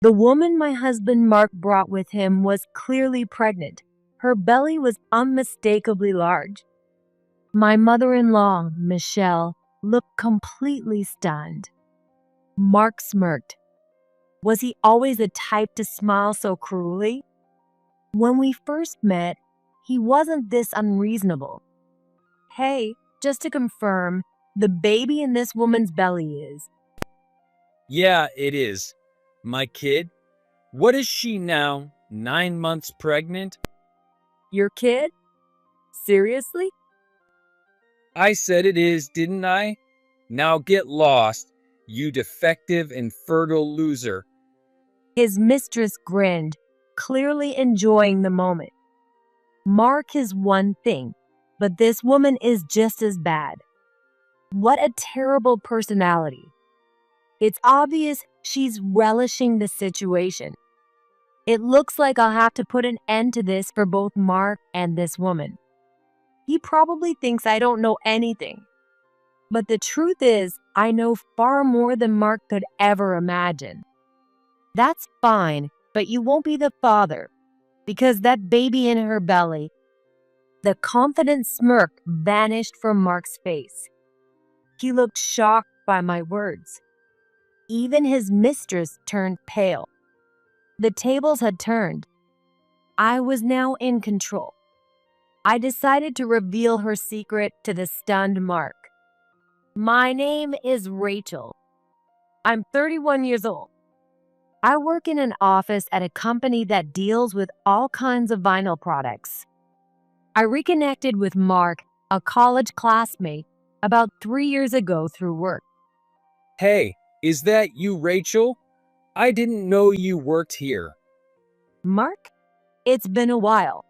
The woman my husband Mark brought with him was clearly pregnant. Her belly was unmistakably large. My mother-in-law, Michelle, looked completely stunned. Mark smirked. Was he always the type to smile so cruelly? When we first met, he wasn't this unreasonable. Hey, just to confirm, the baby in this woman's belly is. Yeah, it is. My kid? What is she now? 9 months pregnant? Your kid? Seriously? I said it is, didn't I? Now get lost, you defective, infertile loser. His mistress grinned, clearly enjoying the moment. Mark is one thing, but this woman is just as bad. What a terrible personality. It's obvious she's relishing the situation. It looks like I'll have to put an end to this for both Mark and this woman. He probably thinks I don't know anything. But the truth is, I know far more than Mark could ever imagine. That's fine, but you won't be the father, because that baby in her belly. The confident smirk vanished from Mark's face. He looked shocked by my words. Even his mistress turned pale. The tables had turned. I was now in control. I decided to reveal her secret to the stunned Mark. My name is Rachel. I'm 31 years old. I work in an office at a company that deals with all kinds of vinyl products. I reconnected with Mark, a college classmate, about 3 years ago through work. Hey, is that you, Rachel? I didn't know you worked here. Mark? It's been a while.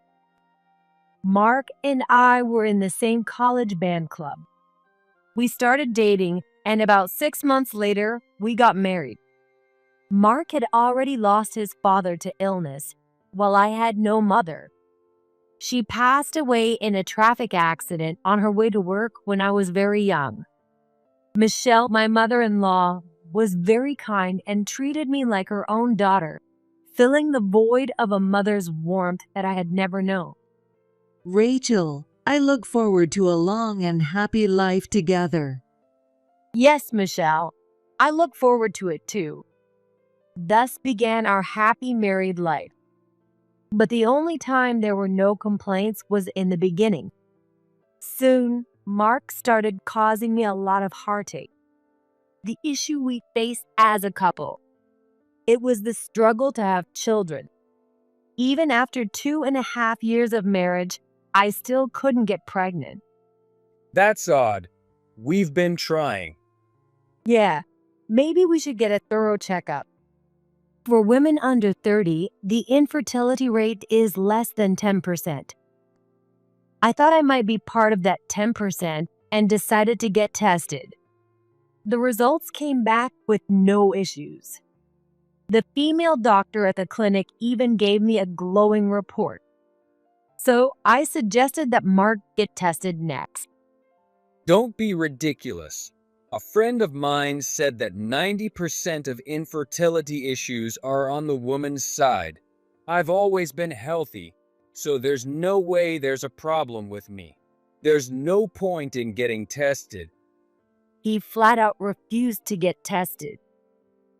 Mark and I were in the same college band club. We started dating, and about 6 months later, we got married. Mark had already lost his father to illness, while I had no mother. She passed away in a traffic accident on her way to work when I was very young. Michelle, my mother-in-law, was very kind and treated me like her own daughter, filling the void of a mother's warmth that I had never known. Rachel, I look forward to a long and happy life together. Yes, Michelle, I look forward to it too. Thus began our happy married life. But the only time there were no complaints was in the beginning. Soon, Mark started causing me a lot of heartache. The issue we faced as a couple. It was the struggle to have children. Even after 2.5 years of marriage, I still couldn't get pregnant. That's odd. We've been trying. Yeah, maybe we should get a thorough checkup. For women under 30, the infertility rate is less than 10%. I thought I might be part of that 10% and decided to get tested. The results came back with no issues. The female doctor at the clinic even gave me a glowing report. So I suggested that Mark get tested next. Don't be ridiculous. A friend of mine said that 90% of infertility issues are on the woman's side. I've always been healthy, so there's no way there's a problem with me. There's no point in getting tested. He flat out refused to get tested.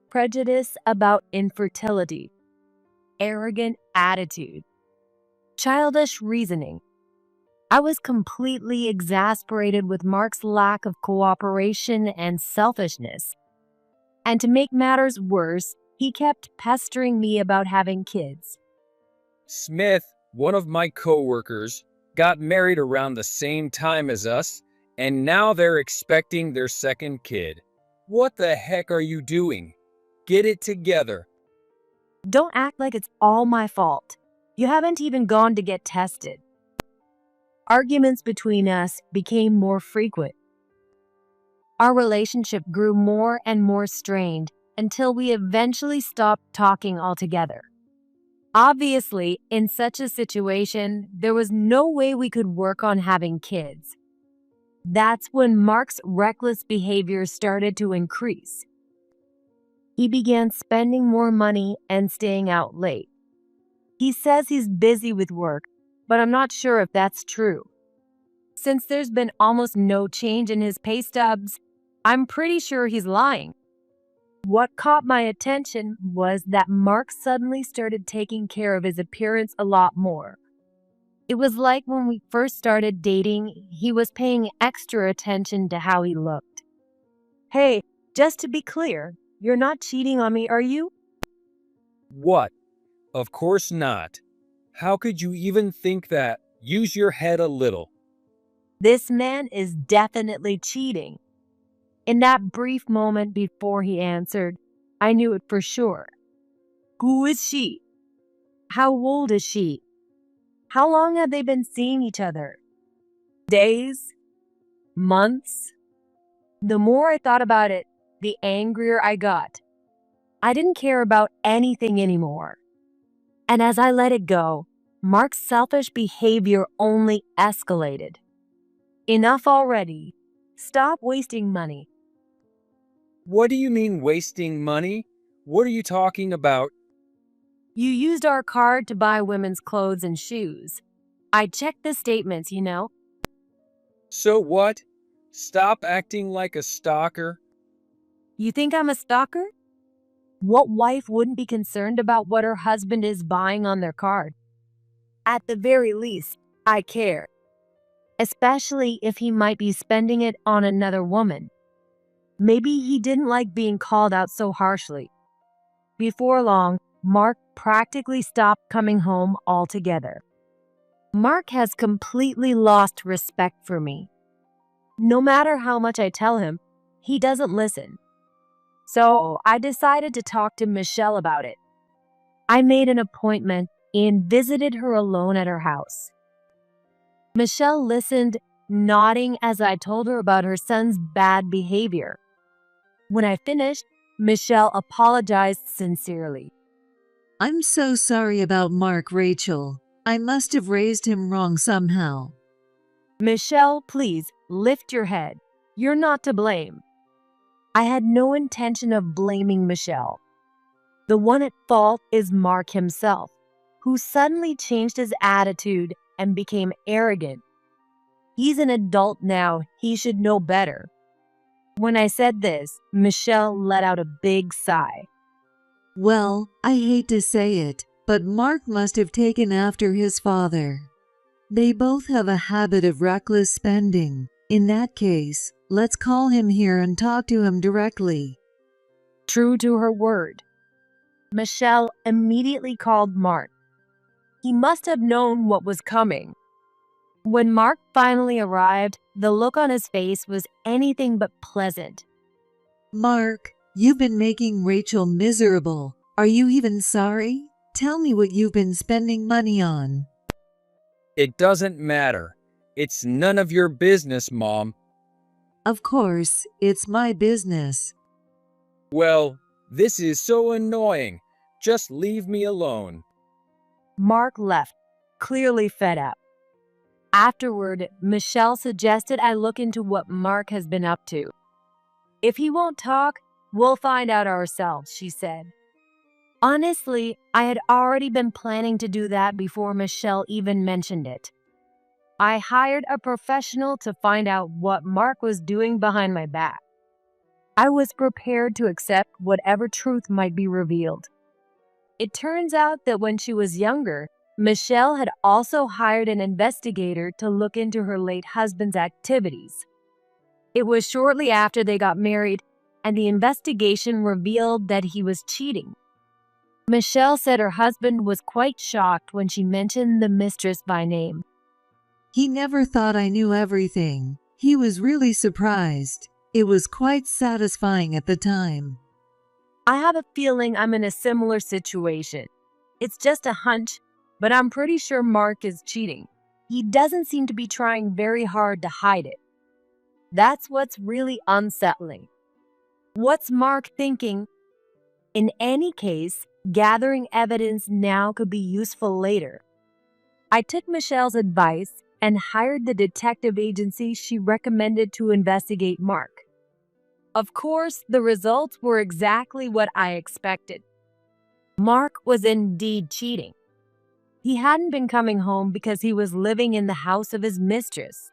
Prejudice about infertility. Arrogant attitude. Childish reasoning. I was completely exasperated with Mark's lack of cooperation and selfishness. And to make matters worse, he kept pestering me about having kids. Smith, one of my coworkers, got married around the same time as us, and now they're expecting their second kid. What the heck are you doing? Get it together. Don't act like it's all my fault. You haven't even gone to get tested. Arguments between us became more frequent. Our relationship grew more and more strained until we eventually stopped talking altogether. Obviously, in such a situation, there was no way we could work on having kids. That's when Mark's reckless behavior started to increase. He began spending more money and staying out late. He says he's busy with work, but I'm not sure if that's true. Since there's been almost no change in his pay stubs, I'm pretty sure he's lying. What caught my attention was that Mark suddenly started taking care of his appearance a lot more. It was like when we first started dating, he was paying extra attention to how he looked. Hey, just to be clear, you're not cheating on me, are you? What? Of course not. How could you even think that? Use your head a little. This man is definitely cheating. In that brief moment before he answered, I knew it for sure. Who is she? How old is she? How long have they been seeing each other? Days? Months? The more I thought about it, the angrier I got. I didn't care about anything anymore. And as I let it go, Mark's selfish behavior only escalated. Enough already. Stop wasting money. What do you mean wasting money? What are you talking about? You used our card to buy women's clothes and shoes. I checked the statements, you know. So what? Stop acting like a stalker. You think I'm a stalker? What wife wouldn't be concerned about what her husband is buying on their card? At the very least, I care. Especially if he might be spending it on another woman. Maybe he didn't like being called out so harshly. Before long, Mark practically stopped coming home altogether. Mark has completely lost respect for me. No matter how much I tell him, he doesn't listen. So I decided to talk to Michelle about it. I made an appointment and visited her alone at her house. Michelle listened, nodding as I told her about her son's bad behavior. When I finished, Michelle apologized sincerely. I'm so sorry about Mark, Rachel. I must have raised him wrong somehow. Michelle, please lift your head. You're not to blame. I had no intention of blaming Michelle. The one at fault is Mark himself, who suddenly changed his attitude and became arrogant. He's an adult now. He should know better. When I said this, Michelle let out a big sigh. Well, I hate to say it, but Mark must have taken after his father. They both have a habit of reckless spending. In that case, let's call him here and talk to him directly. True to her word, Michelle immediately called Mark. He must have known what was coming. When Mark finally arrived, the look on his face was anything but pleasant. Mark, you've been making Rachel miserable. Are you even sorry? Tell me what you've been spending money on. It doesn't matter. It's none of your business, Mom. Of course, it's my business. Well, this is so annoying. Just leave me alone. Mark left, clearly fed up. Afterward, Michelle suggested I look into what Mark has been up to. If he won't talk, we'll find out ourselves, she said. Honestly, I had already been planning to do that before Michelle even mentioned it. I hired a professional to find out what Mark was doing behind my back. I was prepared to accept whatever truth might be revealed. It turns out that when she was younger, Michelle had also hired an investigator to look into her late husband's activities. It was shortly after they got married, and the investigation revealed that he was cheating. Michelle said her husband was quite shocked when she mentioned the mistress by name. He never thought I knew everything. He was really surprised. It was quite satisfying at the time. I have a feeling I'm in a similar situation. It's just a hunch, but I'm pretty sure Mark is cheating. He doesn't seem to be trying very hard to hide it. That's what's really unsettling. What's Mark thinking? In any case, gathering evidence now could be useful later. I took Michelle's advice and hired the detective agency she recommended to investigate Mark. Of course, the results were exactly what I expected. Mark was indeed cheating. He hadn't been coming home because he was living in the house of his mistress.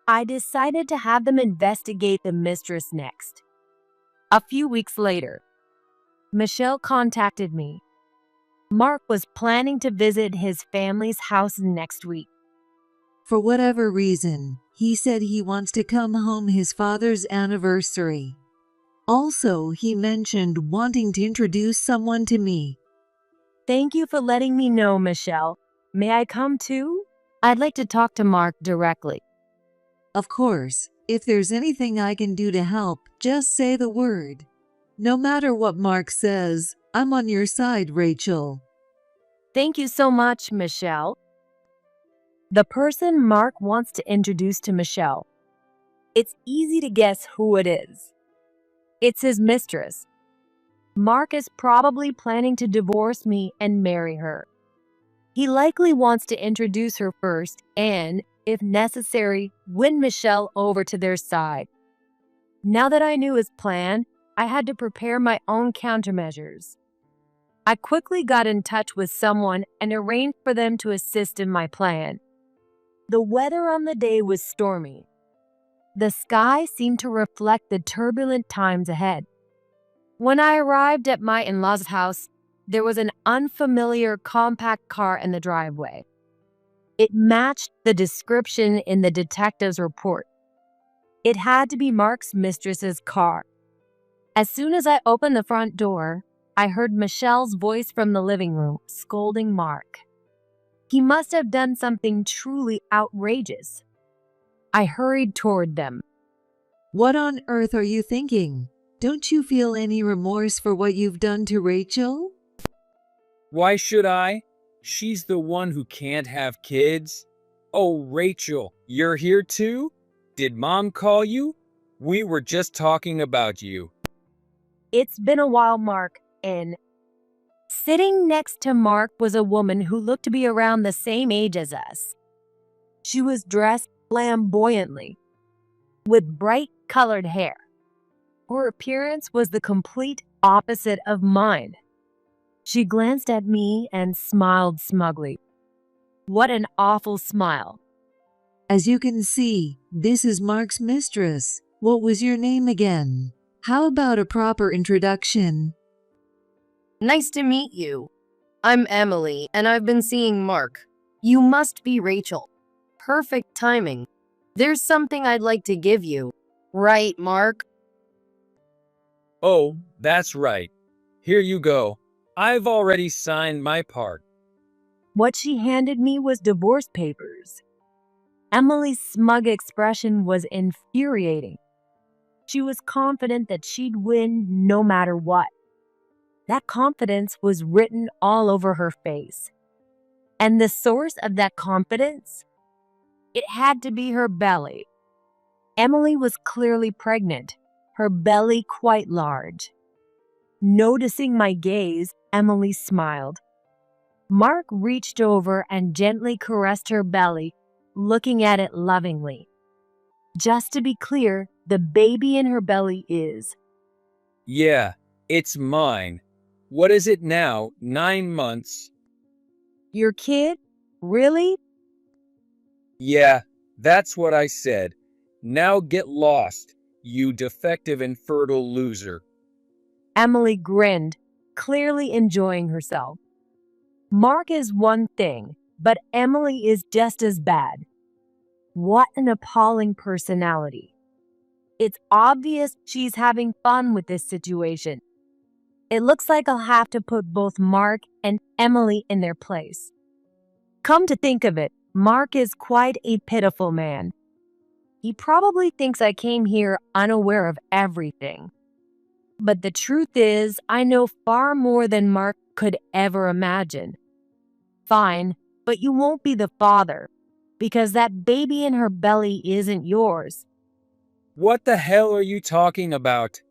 I decided to have them investigate the mistress next. A few weeks later, Michelle contacted me. Mark was planning to visit his family's house next week. For whatever reason, he said he wants to come home his father's anniversary. Also, he mentioned wanting to introduce someone to me. Thank you for letting me know, Michelle. May I come too? I'd like to talk to Mark directly. Of course, if there's anything I can do to help, just say the word. No matter what Mark says, I'm on your side, Rachel. Thank you so much, Michelle. The person Mark wants to introduce to Michelle. It's easy to guess who it is. It's his mistress. Mark is probably planning to divorce me and marry her. He likely wants to introduce her first and, if necessary, win Michelle over to their side. Now that I knew his plan, I had to prepare my own countermeasures. I quickly got in touch with someone and arranged for them to assist in my plan. The weather on the day was stormy. The sky seemed to reflect the turbulent times ahead. When I arrived at my in-laws' house, there was an unfamiliar compact car in the driveway. It matched the description in the detective's report. It had to be Mark's mistress's car. As soon as I opened the front door, I heard Michelle's voice from the living room, scolding Mark. He must have done something truly outrageous. I hurried toward them. What on earth are you thinking? Don't you feel any remorse for what you've done to Rachel? Why should I? She's the one who can't have kids. Oh, Rachel, you're here too? Did Mom call you? We were just talking about you. It's been a while, Mark, and sitting next to Mark was a woman who looked to be around the same age as us. She was dressed flamboyantly, with bright colored hair. Her appearance was the complete opposite of mine. She glanced at me and smiled smugly. What an awful smile. As you can see, this is Mark's mistress. What was your name again? How about a proper introduction? Nice to meet you. I'm Emily, and I've been seeing Mark. You must be Rachel. Perfect timing. There's something I'd like to give you. Right, Mark? Oh, that's right. Here you go. I've already signed my part. What she handed me was divorce papers. Emily's smug expression was infuriating. She was confident that she'd win no matter what. That confidence was written all over her face. And the source of that confidence? It had to be her belly. Emily was clearly pregnant, her belly quite large. Noticing my gaze, Emily smiled. Mark reached over and gently caressed her belly, looking at it lovingly. Just to be clear, the baby in her belly is. Yeah, it's mine. What is it now? 9 months? Your kid? Really? Yeah, that's what I said. Now get lost, you defective infertile loser. Emily grinned, clearly enjoying herself. Mark is one thing, but Emily is just as bad. What an appalling personality. It's obvious she's having fun with this situation. It looks like I'll have to put both Mark and Emily in their place. Come to think of it, Mark is quite a pitiful man. He probably thinks I came here unaware of everything. But the truth is, I know far more than Mark could ever imagine. Fine, but you won't be the father, because that baby in her belly isn't yours. What the hell are you talking about?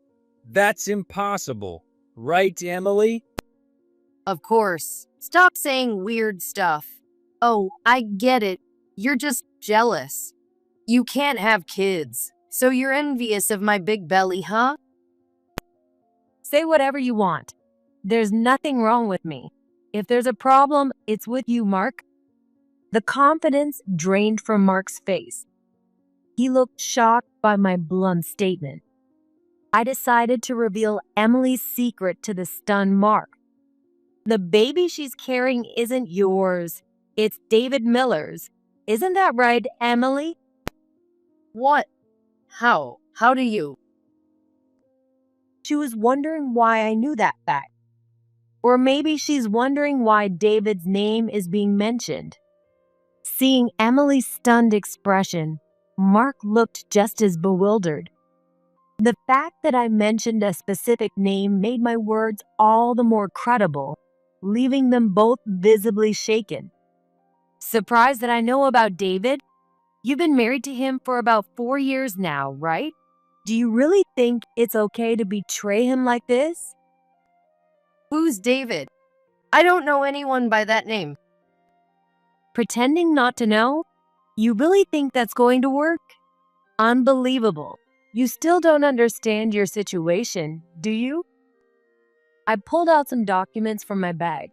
That's impossible. Right, Emily? Of course. Stop saying weird stuff. Oh, I get it. You're just jealous. You can't have kids. So you're envious of my big belly, huh? Say whatever you want. There's nothing wrong with me. If there's a problem, it's with you, Mark. The confidence drained from Mark's face. He looked shocked by my blunt statement. I decided to reveal Emily's secret to the stunned Mark. The baby she's carrying isn't yours. It's David Miller's. Isn't that right, Emily? What? How? How do you? She was wondering why I knew that fact. Or maybe she's wondering why David's name is being mentioned. Seeing Emily's stunned expression, Mark looked just as bewildered. The fact that I mentioned a specific name made my words all the more credible, leaving them both visibly shaken. Surprised that I know about David? You've been married to him for about 4 years now, right? Do you really think it's okay to betray him like this? Who's David? I don't know anyone by that name. Pretending not to know? You really think that's going to work? Unbelievable. You still don't understand your situation, do you? I pulled out some documents from my bag.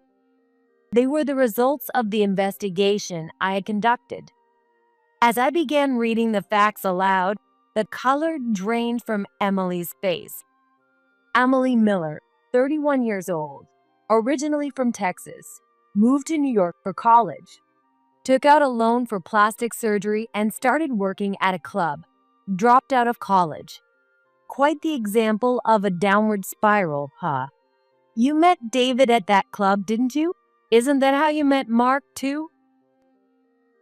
They were the results of the investigation I had conducted. As I began reading the facts aloud, the color drained from Emily's face. Emily Miller, 31 years old, originally from Texas, moved to New York for college, took out a loan for plastic surgery and started working at a club, dropped out of college. Quite the example of a downward spiral, huh? You met David at that club, didn't you? Isn't that how you met Mark, too?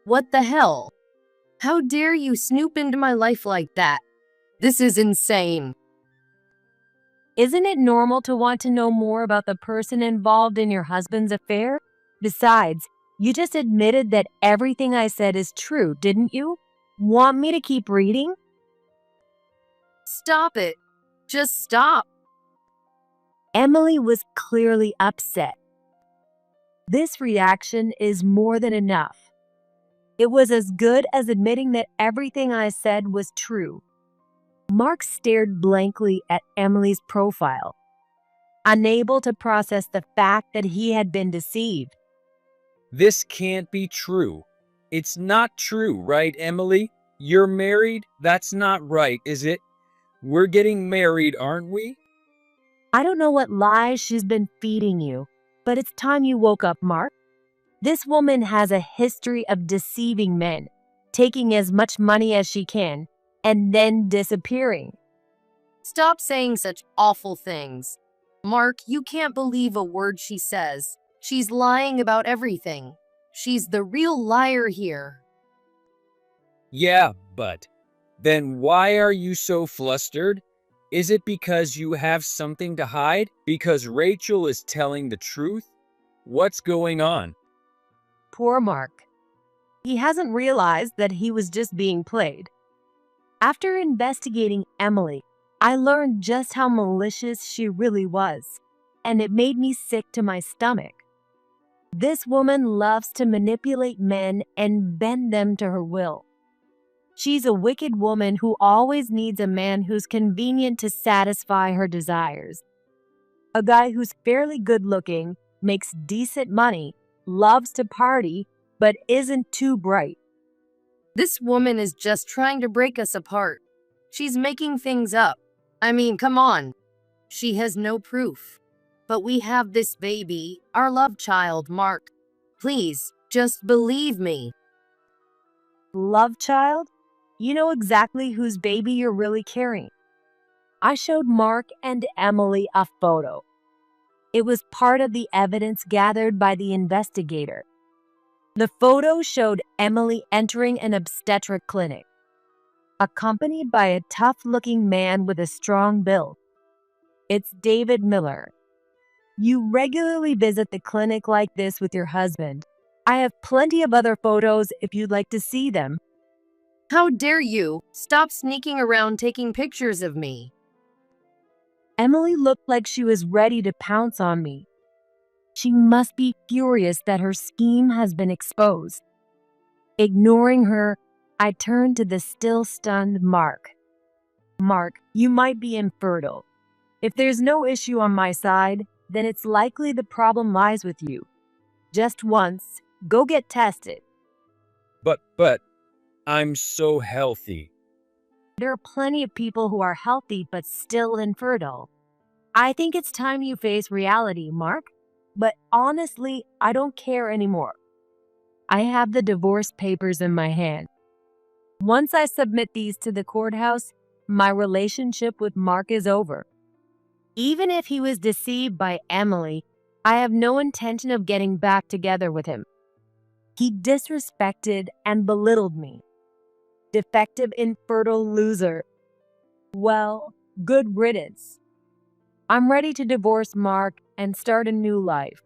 What the hell? How dare you snoop into my life like that? This is insane. Isn't it normal to want to know more about the person involved in your husband's affair? Besides, you just admitted that everything I said is true, didn't you? Want me to keep reading? Stop it. Just stop. Emily was clearly upset. This reaction is more than enough. It was as good as admitting that everything I said was true. Mark stared blankly at Emily's profile, unable to process the fact that he had been deceived. This can't be true. It's not true, right, Emily? You're married? That's not right, is it? We're getting married, aren't we? I don't know what lies she's been feeding you, but it's time you woke up, Mark. This woman has a history of deceiving men, taking as much money as she can, and then disappearing. Stop saying such awful things. Mark, you can't believe a word she says. She's lying about everything. She's the real liar here. Yeah, but then why are you so flustered? Is it because you have something to hide? Because Rachel is telling the truth? What's going on? Poor Mark. He hasn't realized that he was just being played. After investigating Emily, I learned just how malicious she really was, and it made me sick to my stomach. This woman loves to manipulate men and bend them to her will. She's a wicked woman who always needs a man who's convenient to satisfy her desires. A guy who's fairly good-looking, makes decent money, loves to party, but isn't too bright. This woman is just trying to break us apart. She's making things up. I mean, come on. She has no proof. But we have this baby, our love child, Mark. Please, just believe me. Love child? You know exactly whose baby you're really carrying. I showed Mark and Emily a photo. It was part of the evidence gathered by the investigator. The photo showed Emily entering an obstetric clinic, accompanied by a tough-looking man with a strong build. It's David Miller. You regularly visit the clinic like this with your husband. I have plenty of other photos if you'd like to see them. How dare you? Stop sneaking around taking pictures of me. Emily looked like she was ready to pounce on me. She must be furious that her scheme has been exposed. Ignoring her, I turned to the still stunned Mark. Mark, you might be infertile. If there's no issue on my side, then it's likely the problem lies with you. Just once, go get tested. But, I'm so healthy. There are plenty of people who are healthy but still infertile. I think it's time you face reality, Mark. But honestly, I don't care anymore. I have the divorce papers in my hand. Once I submit these to the courthouse, my relationship with Mark is over. Even if he was deceived by Emily, I have no intention of getting back together with him. He disrespected and belittled me. Defective, infertile loser. Well, good riddance. I'm ready to divorce Mark and start a new life.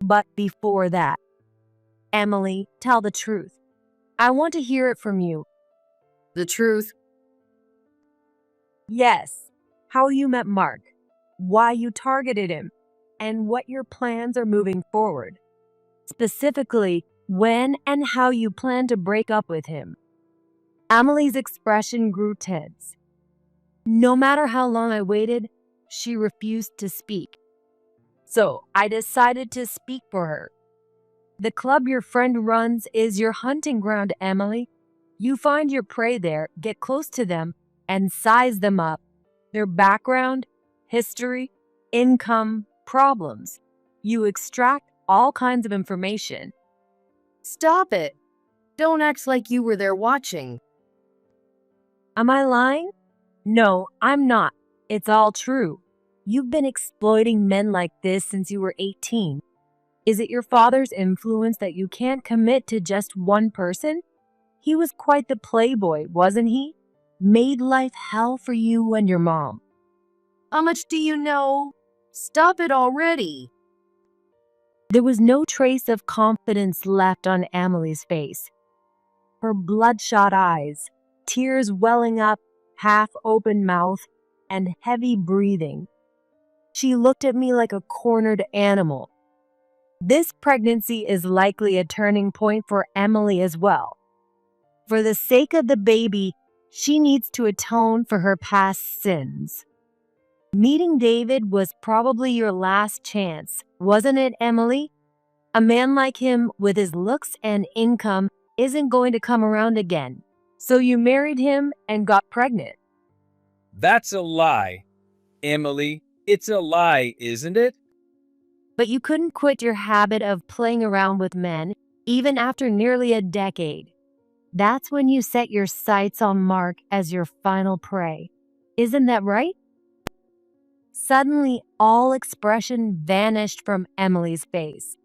But before that, Emily, tell the truth. I want to hear it from you. The truth? Yes, how you met Mark, why you targeted him, and what your plans are moving forward. Specifically, when and how you plan to break up with him. Emily's expression grew tense. No matter how long I waited, she refused to speak. So I decided to speak for her. The club your friend runs is your hunting ground, Emily. You find your prey there, get close to them, and size them up. Their background, history, income, problems. You extract all kinds of information. Stop it. Don't act like you were there watching. Am I lying? No, I'm not. It's all true. You've been exploiting men like this since you were 18. Is it your father's influence that you can't commit to just one person? He was quite the playboy, wasn't he? Made life hell for you and your mom. How much do you know? Stop it already. There was no trace of confidence left on Emily's face. Her bloodshot eyes, tears welling up, half-open mouth, and heavy breathing. She looked at me like a cornered animal. This pregnancy is likely a turning point for Emily as well. For the sake of the baby, she needs to atone for her past sins. Meeting David was probably your last chance, wasn't it, Emily? A man like him with his looks and income isn't going to come around again. So you married him and got pregnant. That's a lie. Emily, it's a lie, isn't it? But you couldn't quit your habit of playing around with men, even after nearly a decade. That's when you set your sights on Mark as your final prey. Isn't that right? Suddenly, all expression vanished from Emily's face.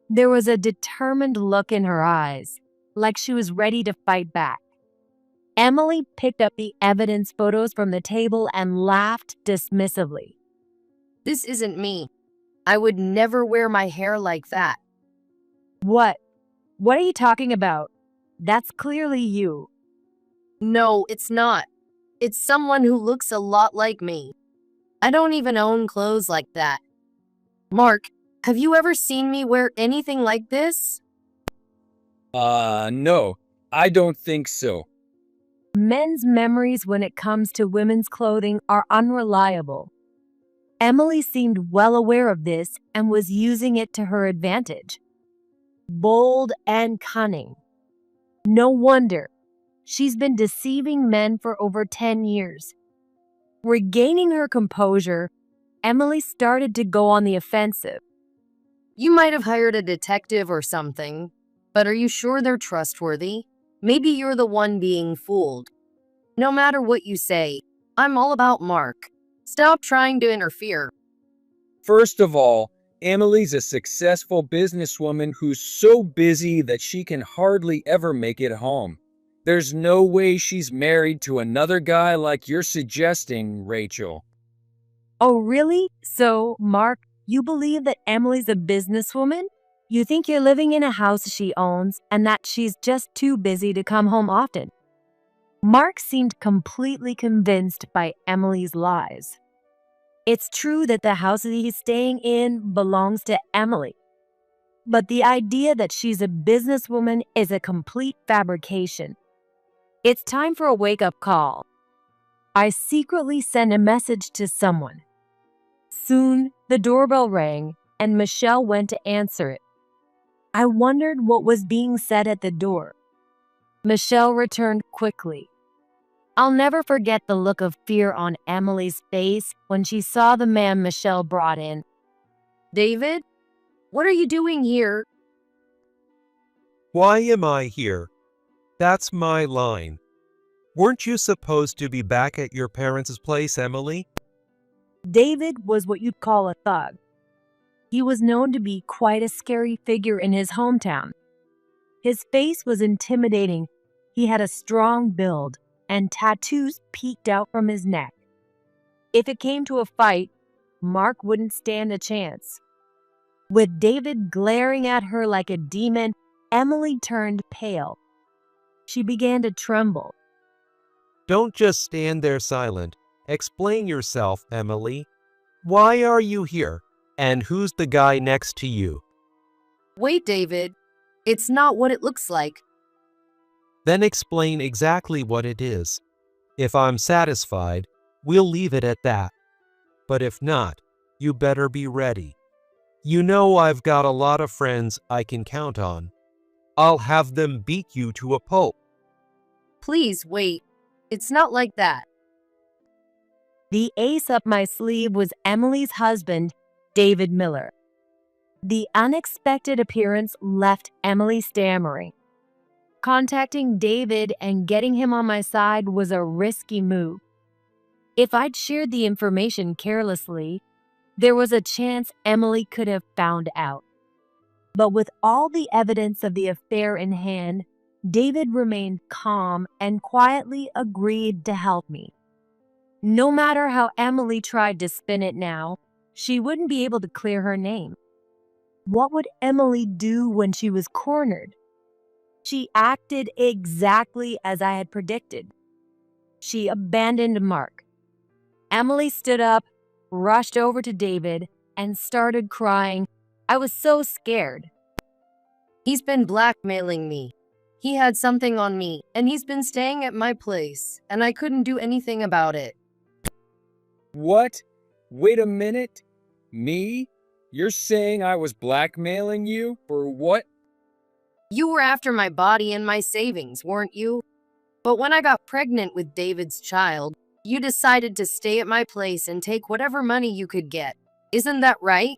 There was a determined look in her eyes, like she was ready to fight back. Emily picked up the evidence photos from the table and laughed dismissively. This isn't me. I would never wear my hair like that. What? What are you talking about? That's clearly you. No, it's not. It's someone who looks a lot like me. I don't even own clothes like that. Mark, have you ever seen me wear anything like this? No, I don't think so. Men's memories when it comes to women's clothing are unreliable. Emily seemed well aware of this and was using it to her advantage. Bold and cunning. No wonder. She's been deceiving men for over 10 years. Regaining her composure, Emily started to go on the offensive. You might have hired a detective or something, but are you sure they're trustworthy? Maybe you're the one being fooled. No matter what you say, I'm all about Mark. Stop trying to interfere. First of all, Emily's a successful businesswoman who's so busy that she can hardly ever make it home. There's no way she's married to another guy like you're suggesting, Rachel. Oh, really? So, Mark, you believe that Emily's a businesswoman? You think you're living in a house she owns and that she's just too busy to come home often? Mark seemed completely convinced by Emily's lies. It's true that the house that he's staying in belongs to Emily. But the idea that she's a businesswoman is a complete fabrication. It's time for a wake-up call. I secretly sent a message to someone. Soon, the doorbell rang, and Michelle went to answer it. I wondered what was being said at the door. Michelle returned quickly. I'll never forget the look of fear on Emily's face when she saw the man Michelle brought in. David, what are you doing here? Why am I here? That's my line. Weren't you supposed to be back at your parents' place, Emily? David was what you'd call a thug. He was known to be quite a scary figure in his hometown. His face was intimidating. He had a strong build, and tattoos peeked out from his neck. If it came to a fight, Mark wouldn't stand a chance. With David glaring at her like a demon, Emily turned pale. She began to tremble. Don't just stand there silent. Explain yourself, Emily. Why are you here? And who's the guy next to you? Wait, David. It's not what it looks like. Then explain exactly what it is. If I'm satisfied, we'll leave it at that. But if not, you better be ready. You know I've got a lot of friends I can count on. I'll have them beat you to a pulp. Please wait. It's not like that. The ace up my sleeve was Emily's husband, David Miller. The unexpected appearance left Emily stammering. Contacting David and getting him on my side was a risky move. If I'd shared the information carelessly, there was a chance Emily could have found out. But with all the evidence of the affair in hand, David remained calm and quietly agreed to help me. No matter how Emily tried to spin it now, she wouldn't be able to clear her name. What would Emily do when she was cornered? She acted exactly as I had predicted. She abandoned Mark. Emily stood up, rushed over to David, and started crying. I was so scared. He's been blackmailing me. He had something on me, and he's been staying at my place, and I couldn't do anything about it. What? Wait a minute. Me? You're saying I was blackmailing you? For what? You were after my body and my savings, weren't you? But when I got pregnant with David's child, you decided to stay at my place and take whatever money you could get. Isn't that right?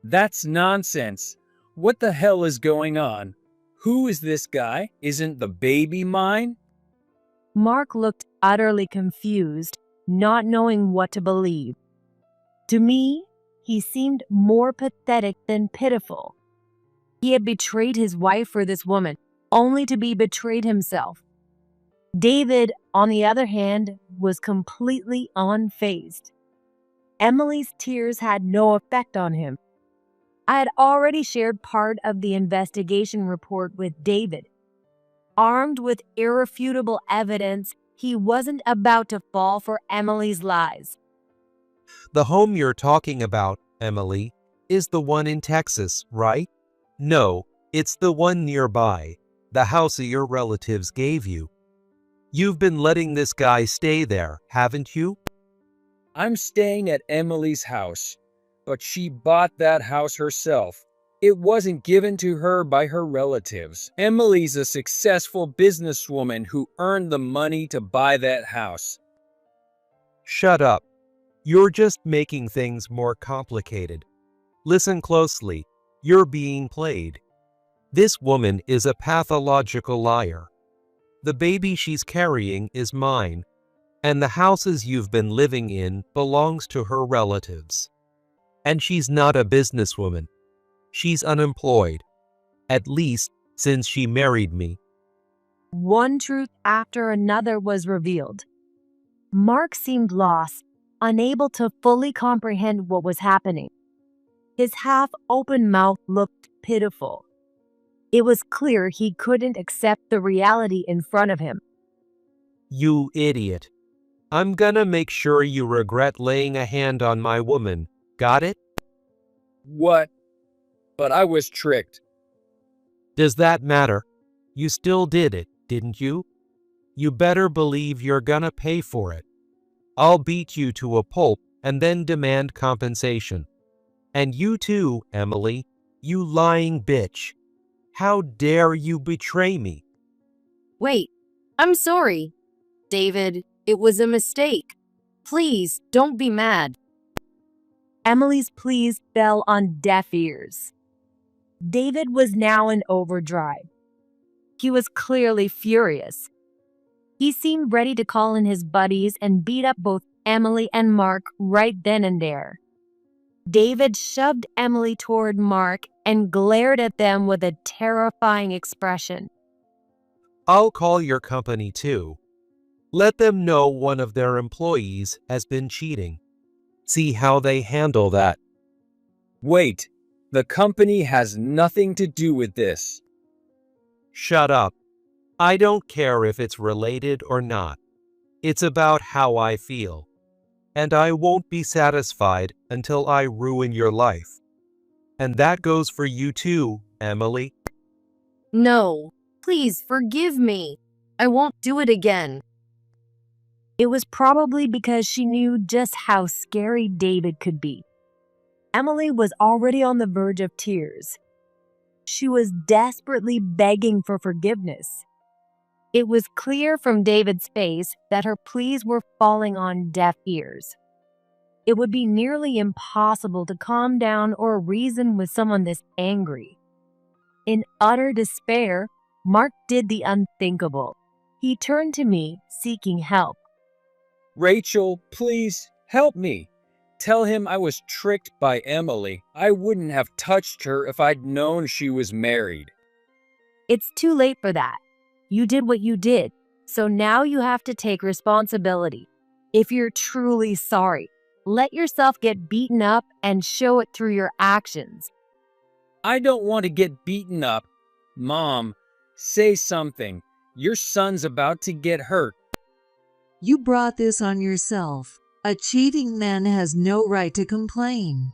That's nonsense. What the hell is going on? Who is this guy? Isn't the baby mine? Mark looked utterly confused, not knowing what to believe. To me, he seemed more pathetic than pitiful. He had betrayed his wife for this woman, only to be betrayed himself. David, on the other hand, was completely unfazed. Emily's tears had no effect on him. I had already shared part of the investigation report with David. Armed with irrefutable evidence, he wasn't about to fall for Emily's lies. The home you're talking about, Emily, is the one in Texas, right? No, it's the one nearby, the house your relatives gave you. You've been letting this guy stay there, haven't you? I'm staying at Emily's house, but she bought that house herself. It wasn't given to her by her relatives. Emily's a successful businesswoman who earned the money to buy that house. Shut up. You're just making things more complicated. Listen closely. You're being played. This woman is a pathological liar. The baby she's carrying is mine, and the houses you've been living in belongs to her relatives. And she's not a businesswoman. She's unemployed, at least since she married me. One truth after another was revealed. Mark seemed lost, unable to fully comprehend what was happening. His half-open mouth looked pitiful. It was clear he couldn't accept the reality in front of him. You idiot. I'm gonna make sure you regret laying a hand on my woman. Got it? What? But I was tricked. Does that matter? You still did it, didn't you? You better believe you're gonna pay for it. I'll beat you to a pulp and then demand compensation. And you too, Emily, you lying bitch. How dare you betray me? Wait, I'm sorry. David, it was a mistake. Please, don't be mad. Emily's pleas fell on deaf ears. David was now in overdrive. He was clearly furious. He seemed ready to call in his buddies and beat up both Emily and Mark right then and there. David shoved Emily toward Mark and glared at them with a terrifying expression. I'll call your company too. Let them know one of their employees has been cheating. See how they handle that. Wait, the company has nothing to do with this. Shut up. I don't care if it's related or not. It's about how I feel. And I won't be satisfied until I ruin your life. And that goes for you too, Emily. No, please forgive me. I won't do it again. It was probably because she knew just how scary David could be. Emily was already on the verge of tears. She was desperately begging for forgiveness. It was clear from David's face that her pleas were falling on deaf ears. It would be nearly impossible to calm down or reason with someone this angry. In utter despair, Mark did the unthinkable. He turned to me, seeking help. Rachel, please help me. Tell him I was tricked by Emily. I wouldn't have touched her if I'd known she was married. It's too late for that. You did what you did, so now you have to take responsibility. If you're truly sorry, let yourself get beaten up and show it through your actions. I don't want to get beaten up. Mom, say something. Your son's about to get hurt. You brought this on yourself. A cheating man has no right to complain.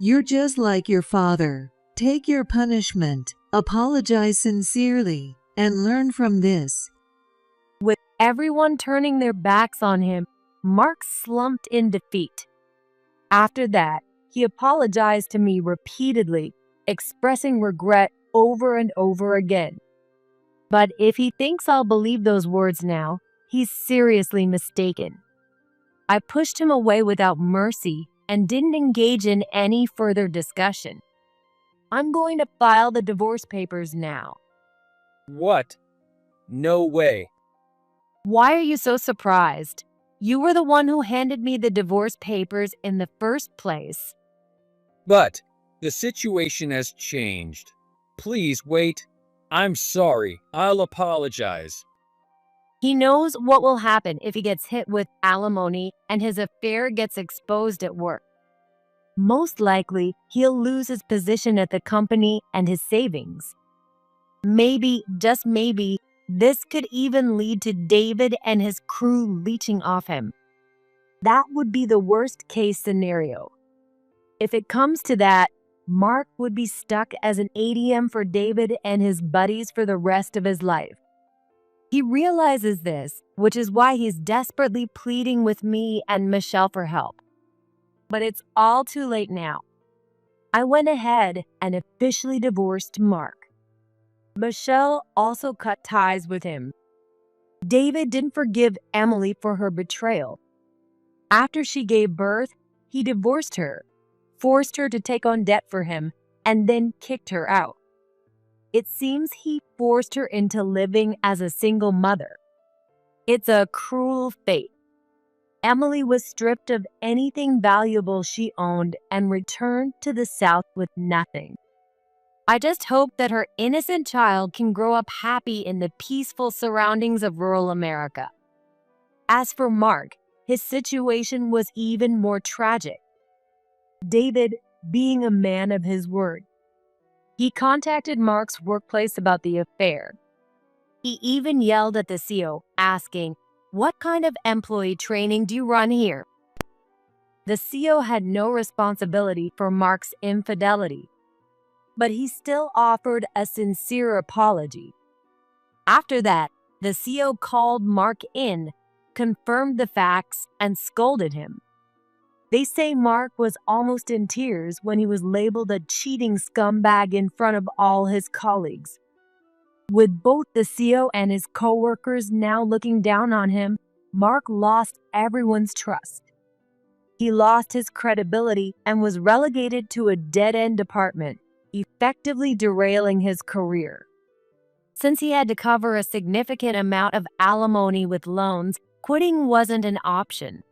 You're just like your father. Take your punishment, apologize sincerely, and learn from this. With everyone turning their backs on him, Mark slumped in defeat. After that, he apologized to me repeatedly, expressing regret over and over again. But if he thinks I'll believe those words now, he's seriously mistaken. I pushed him away without mercy and didn't engage in any further discussion. I'm going to file the divorce papers now. What? No way. Why are you so surprised? You were the one who handed me the divorce papers in the first place. But the situation has changed. Please wait. I'm sorry. I'll apologize. He knows what will happen if he gets hit with alimony and his affair gets exposed at work. Most likely, he'll lose his position at the company and his savings. Maybe, just maybe, this could even lead to David and his crew leeching off him. That would be the worst case scenario. If it comes to that, Mark would be stuck as an ATM for David and his buddies for the rest of his life. He realizes this, which is why he's desperately pleading with me and Michelle for help. But it's all too late now. I went ahead and officially divorced Mark. Michelle also cut ties with him. David didn't forgive Emily for her betrayal. After she gave birth, he divorced her, forced her to take on debt for him, and then kicked her out. It seems he forced her into living as a single mother. It's a cruel fate. Emily was stripped of anything valuable she owned and returned to the South with nothing. I just hope that her innocent child can grow up happy in the peaceful surroundings of rural America. As for Mark, his situation was even more tragic. David, being a man of his word, he contacted Mark's workplace about the affair. He even yelled at the CEO, asking, "What kind of employee training do you run here?" The CEO had no responsibility for Mark's infidelity, but he still offered a sincere apology. After that, The CO called Mark in, confirmed the facts, and scolded him. They say Mark was almost in tears when he was labeled a cheating scumbag in front of all his colleagues. With both the CO and his coworkers now looking down on him, Mark lost everyone's trust. He lost his credibility and was relegated to a dead-end department, effectively derailing his career. Since he had to cover a significant amount of alimony with loans, quitting wasn't an option.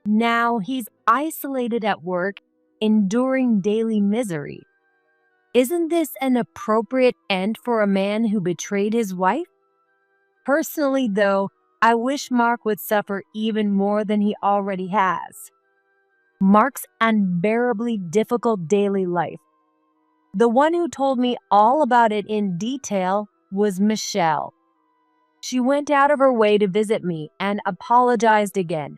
Now he's isolated at work, enduring daily misery. Isn't this an appropriate end for a man who betrayed his wife? Personally, though, I wish Mark would suffer even more than he already has. Mark's unbearably difficult daily life. The one who told me all about it in detail was Michelle. She went out of her way to visit me and apologized again.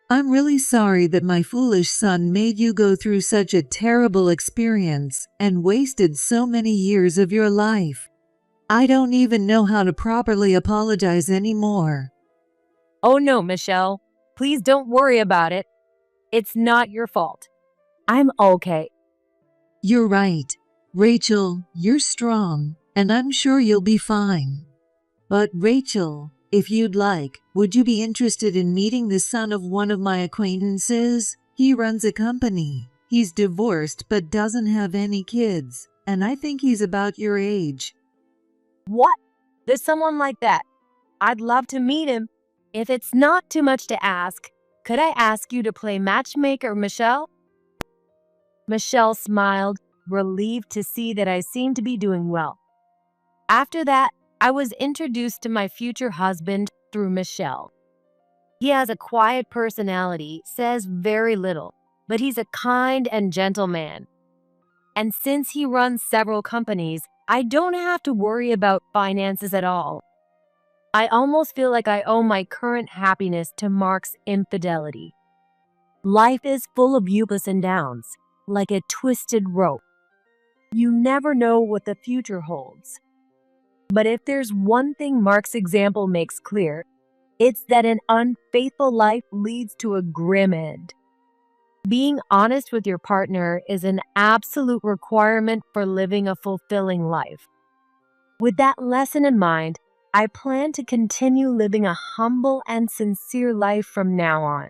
I'm really sorry that my foolish son made you go through such a terrible experience and wasted so many years of your life. I don't even know how to properly apologize anymore. Oh no, Michelle. Please don't worry about it. It's not your fault. I'm okay. You're right. Rachel, you're strong, and I'm sure you'll be fine. But Rachel, if you'd like, would you be interested in meeting the son of one of my acquaintances? He runs a company. He's divorced but doesn't have any kids, and I think he's about your age. What? There's someone like that. I'd love to meet him. If it's not too much to ask, could I ask you to play matchmaker, Michelle? Michelle smiled, relieved to see that I seemed to be doing well. After that, I was introduced to my future husband through Michelle. He has a quiet personality, says very little, but he's a kind and gentle man. And since he runs several companies, I don't have to worry about finances at all. I almost feel like I owe my current happiness to Mark's infidelity. Life is full of ups and downs, like a twisted rope. You never know what the future holds. But if there's one thing Mark's example makes clear, it's that an unfaithful life leads to a grim end. Being honest with your partner is an absolute requirement for living a fulfilling life. With that lesson in mind, I plan to continue living a humble and sincere life from now on.